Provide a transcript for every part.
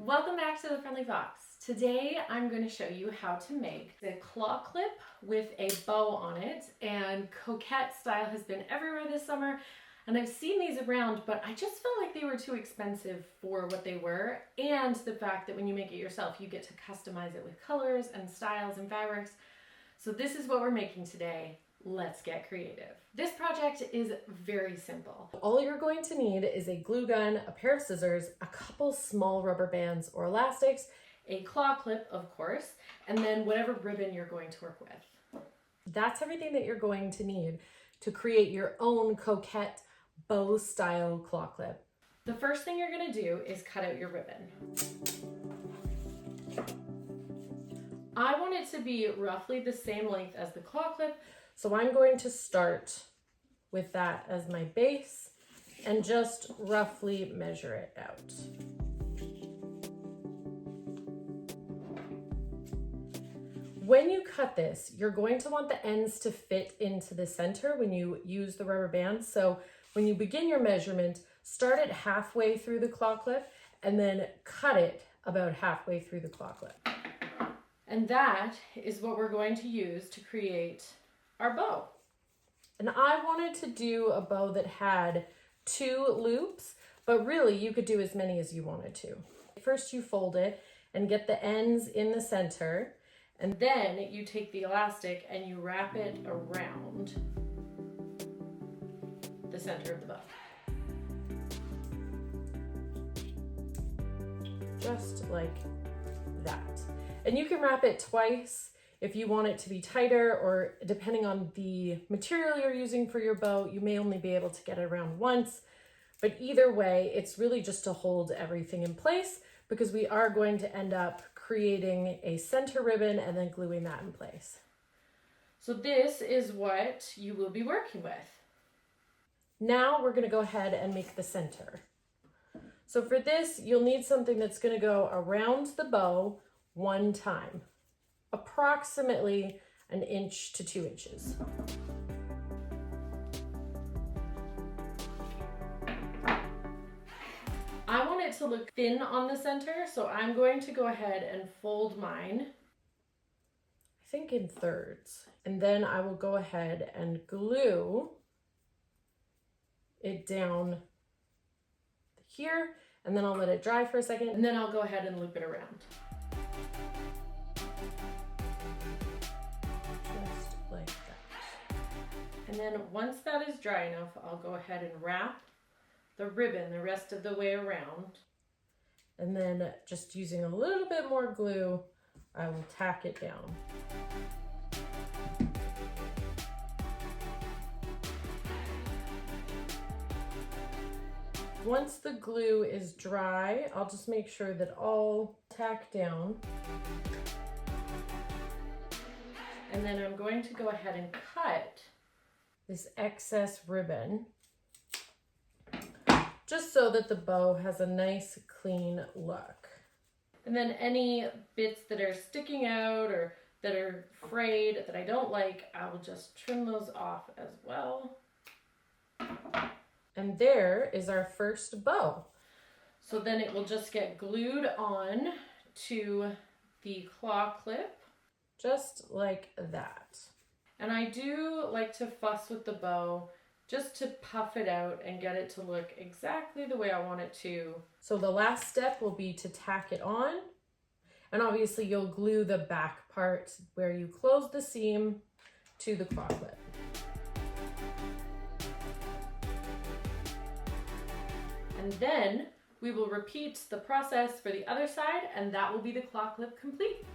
Welcome back to the Friendly Fox. Today I'm going to show you how to make the claw clip with a bow on it, and coquette style has been everywhere this summer and I've seen these around, but I just felt like they were too expensive for what they were, and the fact that when you make it yourself you get to customize it with colors and styles and fabrics. So this is what we're making today. Let's get creative. This project is very simple. All you're going to need is a glue gun, a pair of scissors, a couple small rubber bands or elastics, a claw clip, of course, and then whatever ribbon you're going to work with. That's everything that you're going to need to create your own coquette bow style claw clip. The first thing you're going to do is cut out your ribbon. I want it to be roughly the same length as the claw clip, so I'm going to start with that as my base and just roughly measure it out. When you cut this, you're going to want the ends to fit into the center when you use the rubber band. So when you begin your measurement, start it halfway through the claw clip and then cut it about halfway through the claw clip. And that is what we're going to use to create our bow. And I wanted to do a bow that had 2 loops, but really you could do as many as you wanted to. First you fold it and get the ends in the center, and then you take the elastic and you wrap it around the center of the bow. Just like that. And you can wrap it twice if you want it to be tighter, or depending on the material you're using for your bow, you may only be able to get it around once. But either way, it's really just to hold everything in place, because we are going to end up creating a center ribbon and then gluing that in place. So this is what you will be working with. Now we're going to go ahead and make the center. So for this, you'll need something that's going to go around the bow 1 time. Approximately 1 inch to 2 inches. I want it to look thin on the center, so I'm going to go ahead and fold mine, I think in thirds. And then I will go ahead and glue it down here, and then I'll let it dry for a second, and then I'll go ahead and loop it around. Like that. And then once that is dry enough, I'll go ahead and wrap the ribbon the rest of the way around. And then just using a little bit more glue, I will tack it down. Once the glue is dry, I'll just make sure that all tack down. And then I'm going to go ahead and cut this excess ribbon, just so that the bow has a nice clean look. And then any bits that are sticking out or that are frayed that I don't like, I will just trim those off as well. And there is our first bow. So then it will just get glued on to the claw clip, just like that. And I do like to fuss with the bow just to puff it out and get it to look exactly the way I want it to. So the last step will be to tack it on. And obviously you'll glue the back part where you close the seam to the claw clip. And then we will repeat the process for the other side, and that will be the claw clip complete.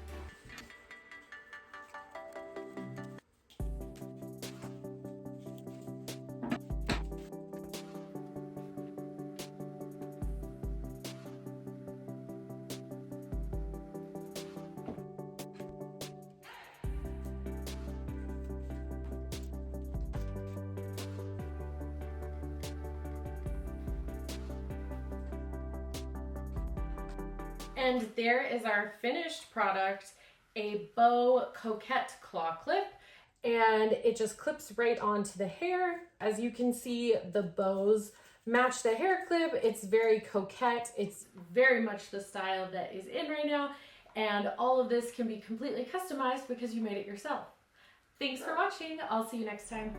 And there is our finished product, a bow coquette claw clip. And it just clips right onto the hair. As you can see, the bows match the hair clip. It's very coquette. It's very much the style that is in right now. And all of this can be completely customized because you made it yourself. Thanks for watching. I'll see you next time.